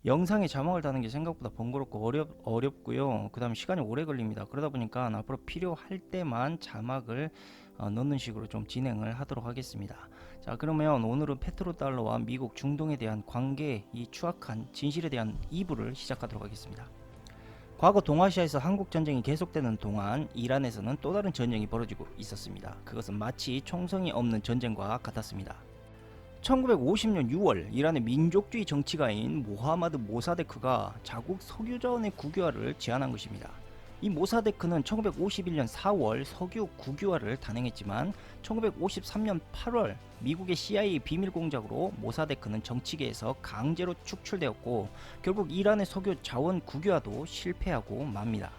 영상에 자막을 다는 게 생각보다 번거롭고 어렵고요. 그 다음에 시간이 오래 걸립니다. 그러다 보니까 앞으로 필요할 때만 자막을 넣는 식으로 좀 진행을 하도록 하겠습니다. 자, 그러면 오늘은 페트로달러와 미국 중동에 대한 관계, 이 추악한 진실에 대한 2부를 시작하도록 하겠습니다. 과거 동아시아에서 한국 전쟁이 계속되는 동안 이란에서는 또 다른 전쟁이 벌어지고 있었습니다. 그것은 마치 총성이 없는 전쟁과 같았습니다. 1950년 6월 이란의 민족주의 정치가인 모하마드 모사데크가 자국 석유자원의 국유화를 제안한 것입니다. 이 모사데크는 1951년 4월 석유 국유화를 단행했지만 1953년 8월 미국의 CIA 비밀 공작으로 모사데크는 정치계에서 강제로 축출되었고 결국 이란의 석유 자원 국유화도 실패하고 맙니다.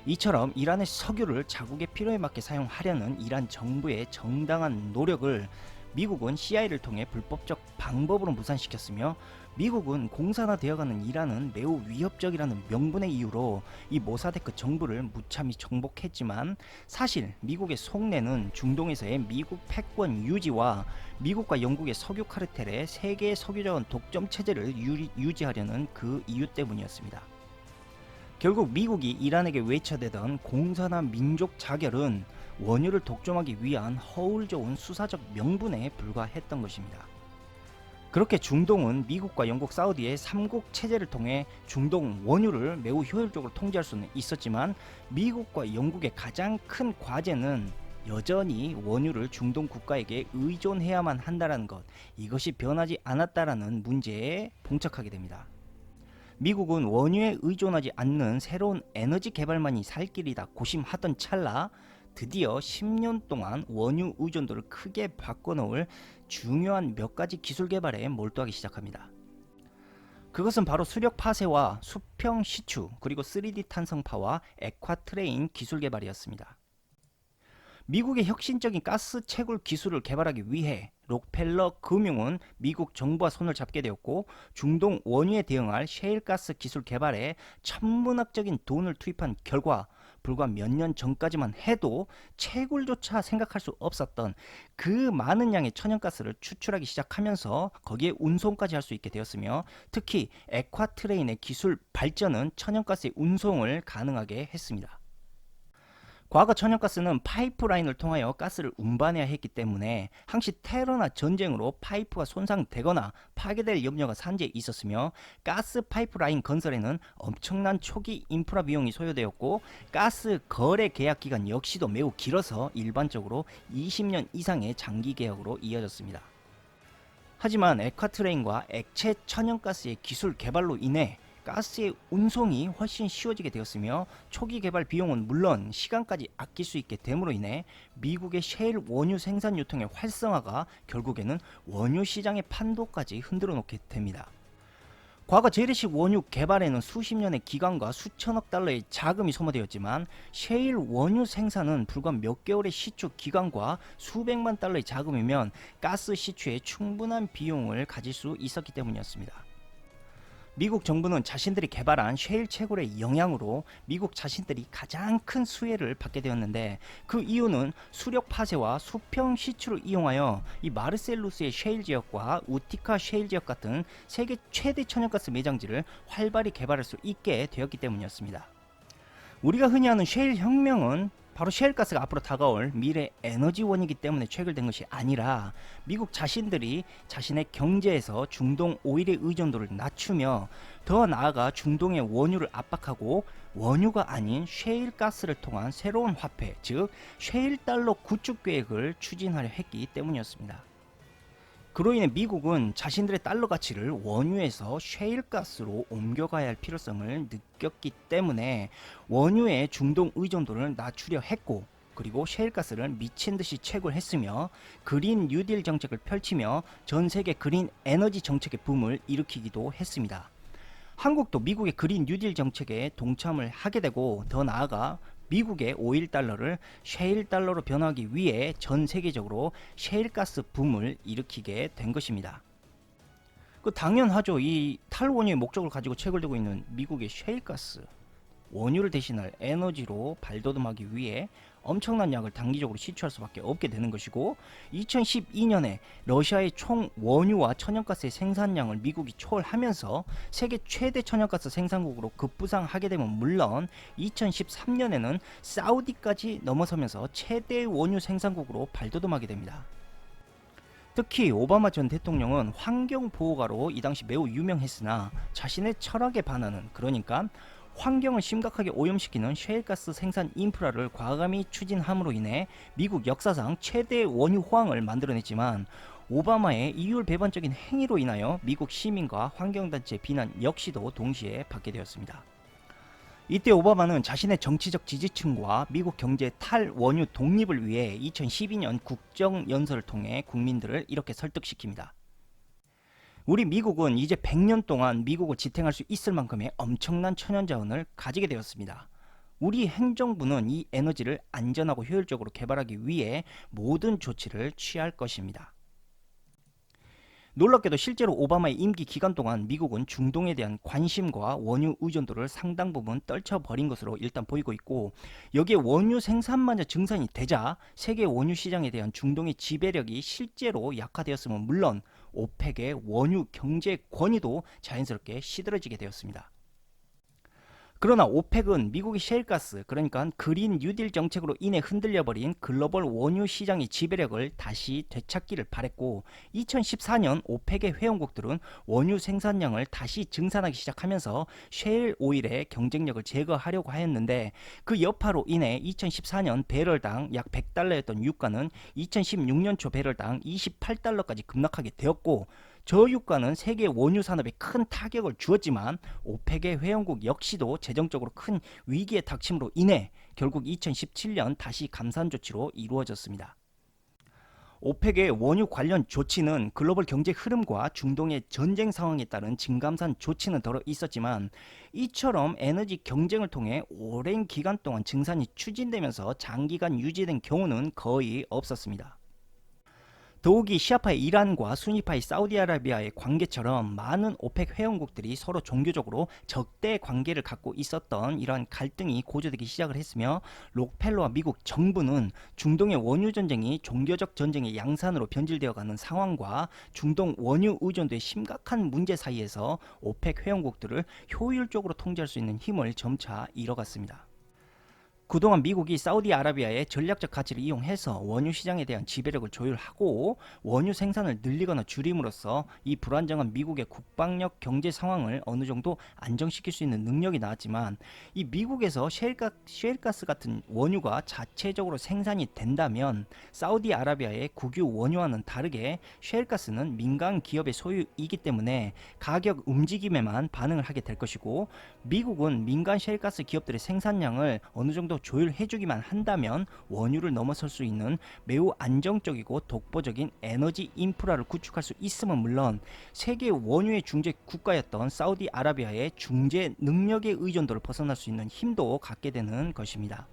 이처럼 이란의 석유를 자국의 필요에 맞게 사용하려는 이란 정부의 정당한 노력을 미국은 CIA를 통해 불법적 방법으로 무산시켰으며 미국은 공산화되어가는 이란은 매우 위협적이라는 명분의 이유로 이 모사데크 정부를 무참히 정복했지만 사실 미국의 속내는 중동에서의 미국 패권 유지와 미국과 영국의 석유 카르텔의 세계 석유자원 독점 체제를 유지하려는 그 이유 때문이었습니다. 결국 미국이 이란에게 외쳐대던 공산화 민족 자결은 원유를 독점하기 위한 허울 좋은 수사적 명분에 불과했던 것입니다. 그렇게 중동은 미국과 영국, 사우디의 삼국 체제를 통해 중동 원유를 매우 효율적으로 통제할 수는 있었지만 미국과 영국의 가장 큰 과제는 여전히 원유를 중동 국가에게 의존해야만 한다는 것, 이것이 변하지 않았다라는 문제에 봉착하게 됩니다. 미국은 원유에 의존하지 않는 새로운 에너지 개발만이 살 길이다 고심하던 찰나 드디어 10년 동안 원유 의존도를 크게 바꿔놓을 중요한 몇 가지 기술 개발에 몰두하기 시작합니다. 그것은 바로 수력 파쇄와 수평 시추 그리고 3D 탄성파와 액화트레인 기술 개발이었습니다. 미국의 혁신적인 가스 채굴 기술을 개발하기 위해 록펠러 금융은 미국 정부와 손을 잡게 되었고 중동 원유에 대응할 셰일가스 기술 개발에 천문학적인 돈을 투입한 결과 불과 몇 년 전까지만 해도 채굴조차 생각할 수 없었던 그 많은 양의 천연가스를 추출하기 시작하면서 거기에 운송까지 할 수 있게 되었으며 특히 액화트레인의 기술 발전은 천연가스의 운송을 가능하게 했습니다. 과거 천연가스는 파이프라인을 통하여 가스를 운반해야 했기 때문에 항시 테러나 전쟁으로 파이프가 손상되거나 파괴될 염려가 산재에 있었으며 가스 파이프라인 건설에는 엄청난 초기 인프라 비용이 소요되었고 가스 거래 계약 기간 역시도 매우 길어서 일반적으로 20년 이상의 장기 계약으로 이어졌습니다. 하지만 액화트레인과 액체 천연가스의 기술 개발로 인해 가스의 운송이 훨씬 쉬워지게 되었으며 초기 개발 비용은 물론 시간까지 아낄 수 있게 됨으로 인해 미국의 셰일 원유 생산 유통의 활성화가 결국에는 원유 시장의 판도까지 흔들어 놓게 됩니다. 과거 재래식 원유 개발에는 수십 년의 기간과 수천억 달러의 자금이 소모되었지만 셰일 원유 생산은 불과 몇 개월의 시추 기간과 수백만 달러의 자금이면 가스 시추에 충분한 비용을 가질 수 있었기 때문이었습니다. 미국 정부는 자신들이 개발한 셰일 채굴의 영향으로 미국 자신들이 가장 큰 수혜를 받게 되었는데 그 이유는 수력 파쇄와 수평 시추를 이용하여 이 마르셀루스의 셰일 지역과 우티카 셰일 지역 같은 세계 최대 천연가스 매장지를 활발히 개발할 수 있게 되었기 때문이었습니다. 우리가 흔히 하는 셰일 혁명은 바로 셰일가스가 앞으로 다가올 미래 에너지원이기 때문에 체결된 것이 아니라 미국 자신들이 자신의 경제에서 중동 오일의 의존도를 낮추며 더 나아가 중동의 원유를 압박하고 원유가 아닌 셰일가스를 통한 새로운 화폐, 즉 셰일달러 구축 계획을 추진하려 했기 때문이었습니다. 그로 인해 미국은 자신들의 달러 가치를 원유에서 셰일가스로 옮겨가야 할 필요성을 느꼈기 때문에 원유의 중동 의존도를 낮추려 했고 그리고 셰일가스를 미친듯이 채굴했으며 그린 뉴딜 정책을 펼치며 전 세계 그린 에너지 정책의 붐을 일으키기도 했습니다. 한국도 미국의 그린 뉴딜 정책에 동참을 하게 되고 더 나아가 미국의 오일 달러를 셰일 달러로 변화하기 위해 전 세계적으로 셰일가스 붐을 일으키게 된 것입니다. 당연하죠. 이 탈원유의 목적을 가지고 채굴되고 있는 미국의 셰일가스 원유를 대신할 에너지로 발돋움하기 위해 엄청난 양을 단기적으로 시추할 수밖에 없게 되는 것이고, 2012년에 러시아의 총 원유와 천연가스의 생산량을 미국이 초월하면서 세계 최대 천연가스 생산국으로 급부상하게 되면 물론 2013년에는 사우디까지 넘어서면서 최대 원유 생산국으로 발돋움하게 됩니다. 특히 오바마 전 대통령은 환경보호가로 이 당시 매우 유명했으나 자신의 철학에 반하는, 그러니까 환경을 심각하게 오염시키는 셰일가스 생산 인프라를 과감히 추진함으로 인해 미국 역사상 최대 원유 호황을 만들어냈지만, 오바마의 이율 배반적인 행위로 인하여 미국 시민과 환경단체의 비난 역시도 동시에 받게 되었습니다. 이때 오바마는 자신의 정치적 지지층과 미국 경제 탈원유 독립을 위해 2012년 국정연설을 통해 국민들을 이렇게 설득시킵니다. 우리 미국은 이제 100년 동안 미국을 지탱할 수 있을 만큼의 엄청난 천연자원을 가지게 되었습니다. 우리 행정부는 이 에너지를 안전하고 효율적으로 개발하기 위해 모든 조치를 취할 것입니다. 놀랍게도 실제로 오바마의 임기 기간 동안 미국은 중동에 대한 관심과 원유 의존도를 상당 부분 떨쳐버린 것으로 일단 보이고 있고, 여기에 원유 생산마저 증산이 되자 세계 원유 시장에 대한 중동의 지배력이 실제로 약화되었으면 물론 오펙의 원유 경제 권위도 자연스럽게 시들어지게 되었습니다. 그러나 오펙은 미국의 셰일가스, 그러니까 그린 뉴딜 정책으로 인해 흔들려버린 글로벌 원유 시장의 지배력을 다시 되찾기를 바랬고, 2014년 오펙의 회원국들은 원유 생산량을 다시 증산하기 시작하면서 셰일 오일의 경쟁력을 제거하려고 하였는데, 그 여파로 인해 2014년 배럴당 약 100달러였던 유가는 2016년 초 배럴당 28달러까지 급락하게 되었고, 저유가는 세계 원유 산업에 큰 타격을 주었지만 오펙의 회원국 역시도 재정적으로 큰 위기에 닥침으로 인해 결국 2017년 다시 감산 조치로 이루어졌습니다. 오펙의 원유 관련 조치는 글로벌 경제 흐름과 중동의 전쟁 상황에 따른 진감산 조치는 덜어 있었지만, 이처럼 에너지 경쟁을 통해 오랜 기간 동안 증산이 추진되면서 장기간 유지된 경우는 거의 없었습니다. 더욱이 시아파의 이란과 수니파의 사우디아라비아의 관계처럼 많은 오펙 회원국들이 서로 종교적으로 적대 관계를 갖고 있었던 이러한 갈등이 고조되기 시작을 했으며, 록펠러와 미국 정부는 중동의 원유 전쟁이 종교적 전쟁의 양산으로 변질되어가는 상황과 중동 원유 의존도의 심각한 문제 사이에서 오펙 회원국들을 효율적으로 통제할 수 있는 힘을 점차 잃어갔습니다. 그동안 미국이 사우디아라비아의 전략적 가치를 이용해서 원유 시장에 대한 지배력을 조율하고 원유 생산을 늘리거나 줄임으로써 이 불안정한 미국의 국방력 경제 상황을 어느 정도 안정시킬 수 있는 능력이 나왔지만, 이 미국에서 셰일가스 같은 원유가 자체적으로 생산이 된다면 사우디아라비아의 국유 원유와는 다르게 셰일가스는 민간 기업의 소유이기 때문에 가격 움직임에만 반응을 하게 될 것이고, 미국은 민간 셰일가스 기업들의 생산량을 어느 정도 조율해주기만 한다면 원유를 넘어설 수 있는 매우 안정적이고 독보적인 에너지 인프라를 구축할 수 있음은 물론 세계 원유의 중재 국가였던 사우디아라비아의 중재 능력의 의존도를 벗어날 수 있는 힘도 갖게 되는 것입니다.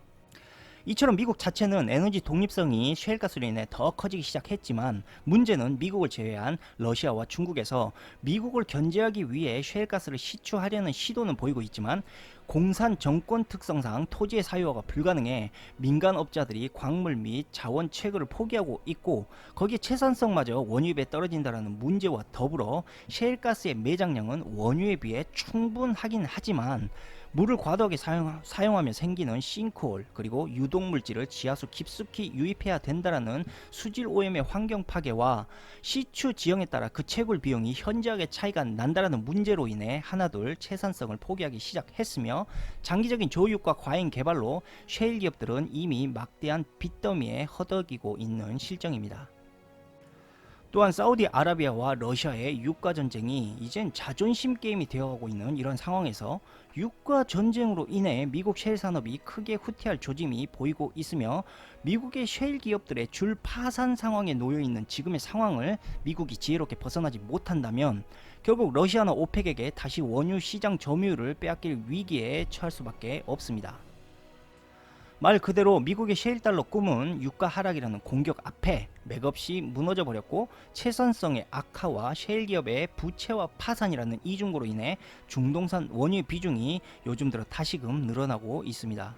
이처럼 미국 자체는 에너지 독립성이 셰일가스로 인해 더 커지기 시작했지만, 문제는 미국을 제외한 러시아와 중국에서 미국을 견제하기 위해 셰일가스를 시추하려는 시도는 보이고 있지만, 공산 정권 특성상 토지의 사유화가 불가능해 민간업자들이 광물 및 자원 채굴을 포기하고 있고, 거기에 채산성마저 원유에 떨어진다는 문제와 더불어 셰일가스의 매장량은 원유에 비해 충분하긴 하지만 물을 과도하게 사용하며 생기는 싱크홀, 그리고 유독물질을 지하수 깊숙이 유입해야 된다는 수질 오염의 환경 파괴와 시추 지형에 따라 그 채굴 비용이 현저하게 차이가 난다는 문제로 인해 하나둘 채산성을 포기하기 시작했으며, 장기적인 조육과 과잉 개발로 셰일 기업들은 이미 막대한 빚더미에 허덕이고 있는 실정입니다. 또한 사우디아라비아와 러시아의 유가 전쟁이 이젠 자존심 게임이 되어가고 있는 이런 상황에서 유가 전쟁으로 인해 미국 셰일 산업이 크게 후퇴할 조짐이 보이고 있으며, 미국의 셰일 기업들의 줄 파산 상황에 놓여 있는 지금의 상황을 미국이 지혜롭게 벗어나지 못한다면 결국 러시아나 오펙에게 다시 원유 시장 점유율을 빼앗길 위기에 처할 수밖에 없습니다. 말 그대로 미국의 셰일 달러 꿈은 유가 하락이라는 공격 앞에 맥없이 무너져 버렸고, 채선성의 악화와 셰일 기업의 부채와 파산이라는 이중고로 인해 중동산 원유의 비중이 요즘 들어 다시금 늘어나고 있습니다.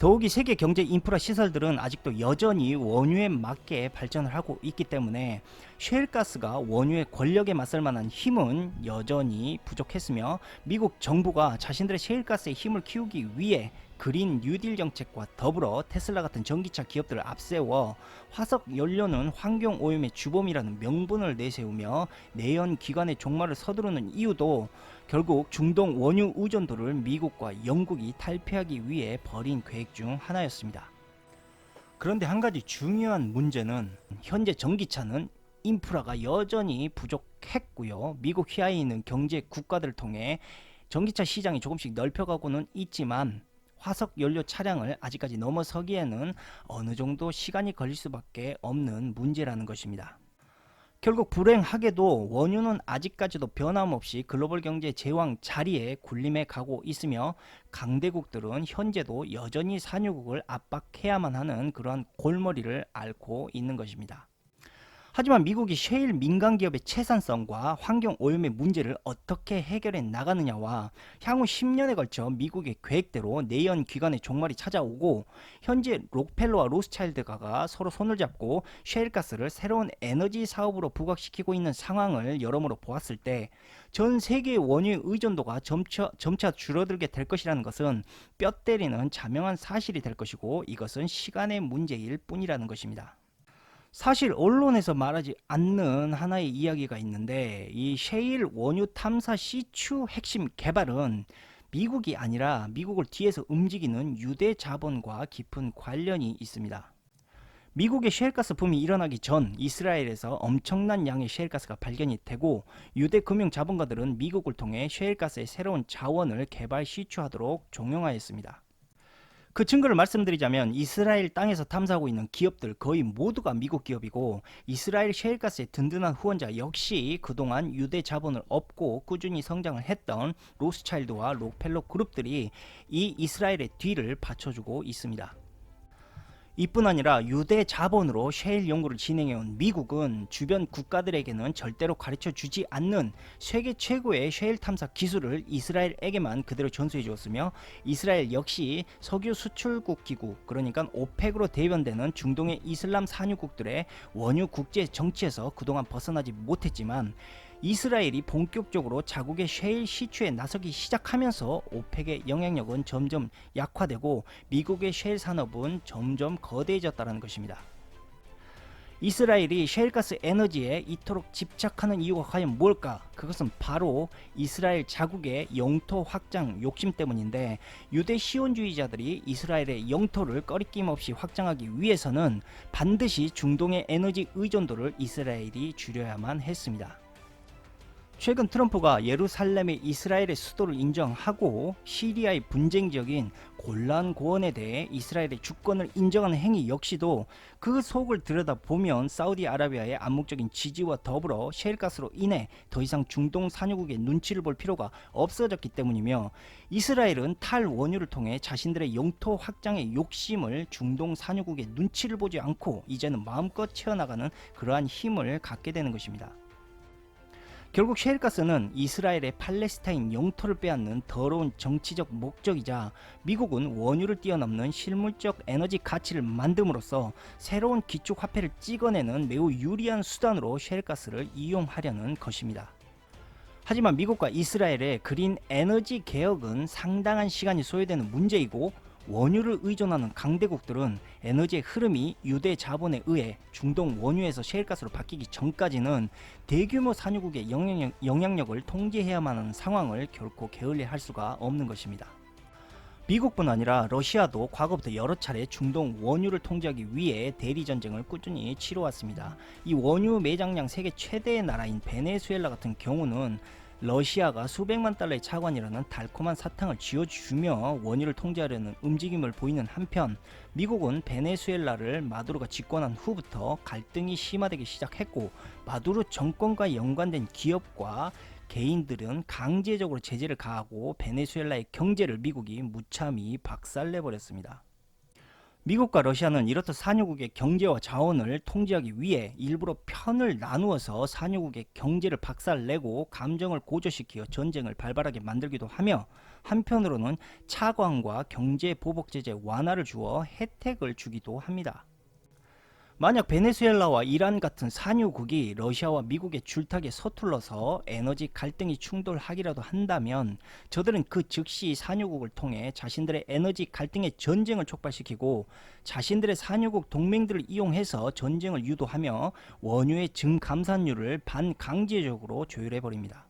더욱이 세계 경제 인프라 시설들은 아직도 여전히 원유에 맞게 발전을 하고 있기 때문에 셰일가스가 원유의 권력에 맞설 만한 힘은 여전히 부족했으며, 미국 정부가 자신들의 셰일가스의 힘을 키우기 위해 그린 뉴딜 정책과 더불어 테슬라 같은 전기차 기업들을 앞세워 화석 연료는 환경 오염의 주범이라는 명분을 내세우며 내연 기관의 종말을 서두르는 이유도 결국 중동 원유 의존도를 미국과 영국이 탈피하기 위해 벌인 계획 중 하나였습니다. 그런데 한 가지 중요한 문제는 현재 전기차는 인프라가 여전히 부족했고요. 미국 휘하에 있는 경제 국가들을 통해 전기차 시장이 조금씩 넓혀가고는 있지만 화석 연료 차량을 아직까지 넘어서기에는 어느 정도 시간이 걸릴 수밖에 없는 문제라는 것입니다. 결국 불행하게도 원유는 아직까지도 변함없이 글로벌 경제 제왕 자리에 군림해 가고 있으며, 강대국들은 현재도 여전히 산유국을 압박해야만 하는 그러한 골머리를 앓고 있는 것입니다. 하지만 미국이 셰일 민간 기업의 채산성과 환경 오염의 문제를 어떻게 해결해 나가느냐와 향후 10년에 걸쳐 미국의 계획대로 내연 기관의 종말이 찾아오고 현재 록펠러와 로스차일드가 서로 손을 잡고 셰일가스를 새로운 에너지 사업으로 부각시키고 있는 상황을 여러모로 보았을 때 전 세계의 원유의 의존도가 점차 줄어들게 될 것이라는 것은 뼈 때리는 자명한 사실이 될 것이고, 이것은 시간의 문제일 뿐이라는 것입니다. 사실 언론에서 말하지 않는 하나의 이야기가 있는데, 이 셰일 원유 탐사 시추 핵심 개발은 미국이 아니라 미국을 뒤에서 움직이는 유대 자본과 깊은 관련이 있습니다. 미국의 셰일가스 붐이 일어나기 전 이스라엘에서 엄청난 양의 셰일가스가 발견이 되고 유대 금융 자본가들은 미국을 통해 셰일가스의 새로운 자원을 개발 시추하도록 종용하였습니다. 그 증거를 말씀드리자면 이스라엘 땅에서 탐사하고 있는 기업들 거의 모두가 미국 기업이고, 이스라엘 셰일가스의 든든한 후원자 역시 그동안 유대 자본을 얻고 꾸준히 성장을 했던 로스차일드와 록펠러 그룹들이 이 이스라엘의 뒤를 받쳐주고 있습니다. 이뿐 아니라 유대 자본으로 셰일 연구를 진행해온 미국은 주변 국가들에게는 절대로 가르쳐주지 않는 세계 최고의 셰일 탐사 기술을 이스라엘에게만 그대로 전수해 주었으며, 이스라엘 역시 석유 수출국 기구, 그러니까 오펙으로 대변되는 중동의 이슬람 산유국들의 원유 국제 정치에서 그동안 벗어나지 못했지만, 이스라엘이 본격적으로 자국의 셰일 시추에 나서기 시작하면서 오펙의 영향력은 점점 약화되고 미국의 셰일 산업은 점점 거대해졌다는 것입니다. 이스라엘이 셰일가스 에너지에 이토록 집착하는 이유가 과연 뭘까? 그것은 바로 이스라엘 자국의 영토 확장 욕심 때문인데, 유대 시온주의자들이 이스라엘의 영토를 꺼리낌 없이 확장하기 위해서는 반드시 중동의 에너지 의존도를 이스라엘이 줄여야만 했습니다. 최근 트럼프가 예루살렘의 이스라엘의 수도를 인정하고 시리아의 분쟁 지역인 골란 고원에 대해 이스라엘의 주권을 인정하는 행위 역시도 그 속을 들여다보면 사우디아라비아의 암묵적인 지지와 더불어 셰일가스로 인해 더 이상 중동 산유국의 눈치를 볼 필요가 없어졌기 때문이며, 이스라엘은 탈원유를 통해 자신들의 영토 확장의 욕심을 중동 산유국의 눈치를 보지 않고 이제는 마음껏 채워나가는 그러한 힘을 갖게 되는 것입니다. 결국 셰일가스는 이스라엘의 팔레스타인 영토를 빼앗는 더러운 정치적 목적이자, 미국은 원유를 뛰어넘는 실물적 에너지 가치를 만듦으로써 새로운 기축화폐를 찍어내는 매우 유리한 수단으로 셰일가스를 이용하려는 것입니다. 하지만 미국과 이스라엘의 그린 에너지 개혁은 상당한 시간이 소요되는 문제이고, 원유를 의존하는 강대국들은 에너지의 흐름이 유대 자본에 의해 중동 원유에서 셰일가스로 바뀌기 전까지는 대규모 산유국의 영향력을 통제해야만 하는 상황을 결코 게을리할 수가 없는 것입니다. 미국뿐 아니라 러시아도 과거부터 여러 차례 중동 원유를 통제하기 위해 대리전쟁을 꾸준히 치러왔습니다. 이 원유 매장량 세계 최대의 나라인 베네수엘라 같은 경우는 러시아가 수백만 달러의 차관이라는 달콤한 사탕을 쥐어주며 원유를 통제하려는 움직임을 보이는 한편, 미국은 베네수엘라를 마두로가 집권한 후부터 갈등이 심화되기 시작했고, 마두로 정권과 연관된 기업과 개인들은 강제적으로 제재를 가하고 베네수엘라의 경제를 미국이 무참히 박살내버렸습니다. 미국과 러시아는 이렇듯 산유국의 경제와 자원을 통제하기 위해 일부러 편을 나누어서 산유국의 경제를 박살내고 감정을 고조시켜 전쟁을 발발하게 만들기도 하며, 한편으로는 차관과 경제 보복 제재 완화를 주어 혜택을 주기도 합니다. 만약 베네수엘라와 이란 같은 산유국이 러시아와 미국의 줄타기에 서툴러서 에너지 갈등이 충돌하기라도 한다면, 저들은 그 즉시 산유국을 통해 자신들의 에너지 갈등의 전쟁을 촉발시키고 자신들의 산유국 동맹들을 이용해서 전쟁을 유도하며 원유의 증감산율을 반강제적으로 조율해버립니다.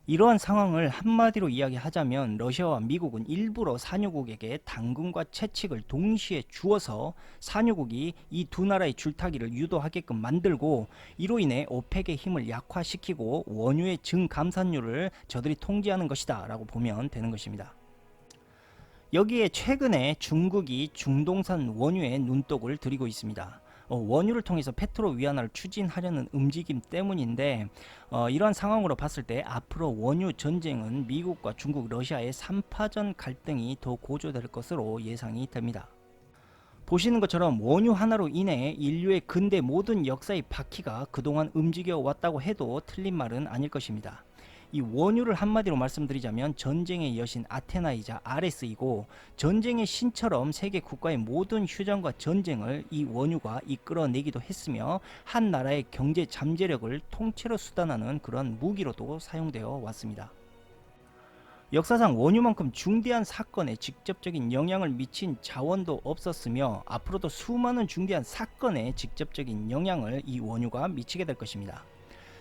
이러한 상황을 한마디로 이야기하자면, 러시아와 미국은 일부러 산유국에게 당근과 채찍을 동시에 주어서 산유국이 이 두 나라의 줄타기를 유도하게끔 만들고, 이로 인해 오펙의 힘을 약화시키고 원유의 증감산율을 저들이 통제하는 것이다 라고 보면 되는 것입니다. 여기에 최근에 중국이 중동산 원유에 눈독을 들이고 있습니다. 원유를 통해서 페트로 위안화를 추진하려는 움직임 때문인데, 이러한 상황으로 봤을 때 앞으로 원유 전쟁은 미국과 중국, 러시아의 3파전 갈등이 더 고조될 것으로 예상이 됩니다. 보시는 것처럼 원유 하나로 인해 인류의 근대 모든 역사의 바퀴가 그동안 움직여 왔다고 해도 틀린 말은 아닐 것입니다. 이 원유를 한마디로 말씀드리자면 전쟁의 여신 아테나이자 아레스이고, 전쟁의 신처럼 세계 국가의 모든 휴전과 전쟁을 이 원유가 이끌어내기도 했으며, 한 나라의 경제 잠재력을 통째로 수단하는 그런 무기로도 사용되어 왔습니다. 역사상 원유만큼 중대한 사건에 직접적인 영향을 미친 자원도 없었으며, 앞으로도 수많은 중대한 사건에 직접적인 영향을 이 원유가 미치게 될 것입니다.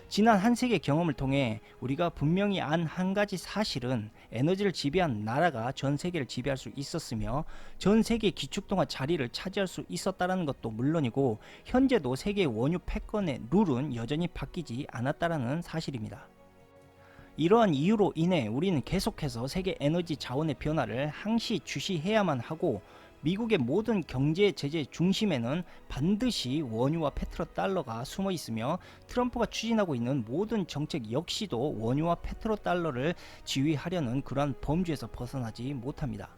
지난 한 세기의 경험을 통해 우리가 분명히 안 한 가지 사실은, 에너지를 지배한 나라가 전 세계를 지배할 수 있었으며 전 세계 기축통화 자리를 차지할 수 있었다는 것도 물론이고, 현재도 세계 원유 패권의 룰은 여전히 바뀌지 않았다는 사실입니다. 이러한 이유로 인해 우리는 계속해서 세계 에너지 자원의 변화를 항시 주시해야만 하고, 미국의 모든 경제 제재 중심에는 반드시 원유와 페트로달러가 숨어 있으며, 트럼프가 추진하고 있는 모든 정책 역시도 원유와 페트로달러를 지휘하려는 그러한 범주에서 벗어나지 못합니다.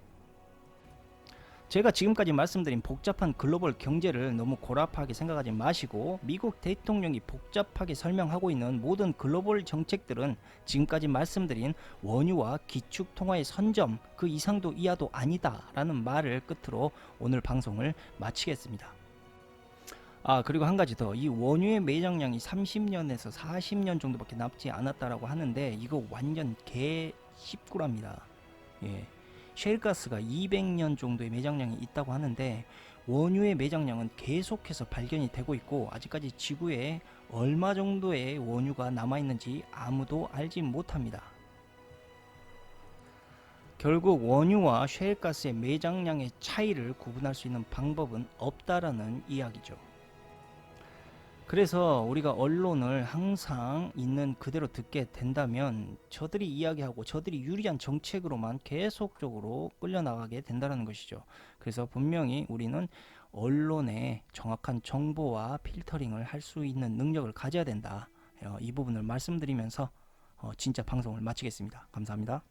제가 지금까지 말씀드린 복잡한 글로벌 경제를 너무 고라파하게 생각하지 마시고, 미국 대통령이 복잡하게 설명하고 있는 모든 글로벌 정책들은 지금까지 말씀드린 원유와 기축통화의 선점 그 이상도 이하도 아니다 라는 말을 끝으로 오늘 방송을 마치겠습니다. 그리고 한 가지 더, 이 원유의 매장량이 30년에서 40년 정도밖에 남지 않았다라고 하는데, 이거 완전 개 10구랍니다. 예. 셰일가스가 200년 정도의 매장량이 있다고 하는데, 원유의 매장량은 계속해서 발견이 되고 있고, 아직까지 지구에 얼마 정도의 원유가 남아있는지 아무도 알지 못합니다. 결국 원유와 셰일가스의 매장량의 차이를 구분할 수 있는 방법은 없다라는 이야기죠. 그래서 우리가 언론을 항상 있는 그대로 듣게 된다면, 저들이 이야기하고 저들이 유리한 정책으로만 계속적으로 끌려나가게 된다는 것이죠. 그래서 분명히 우리는 언론의 정확한 정보와 필터링을 할 수 있는 능력을 가져야 된다. 이 부분을 말씀드리면서 진짜 방송을 마치겠습니다. 감사합니다.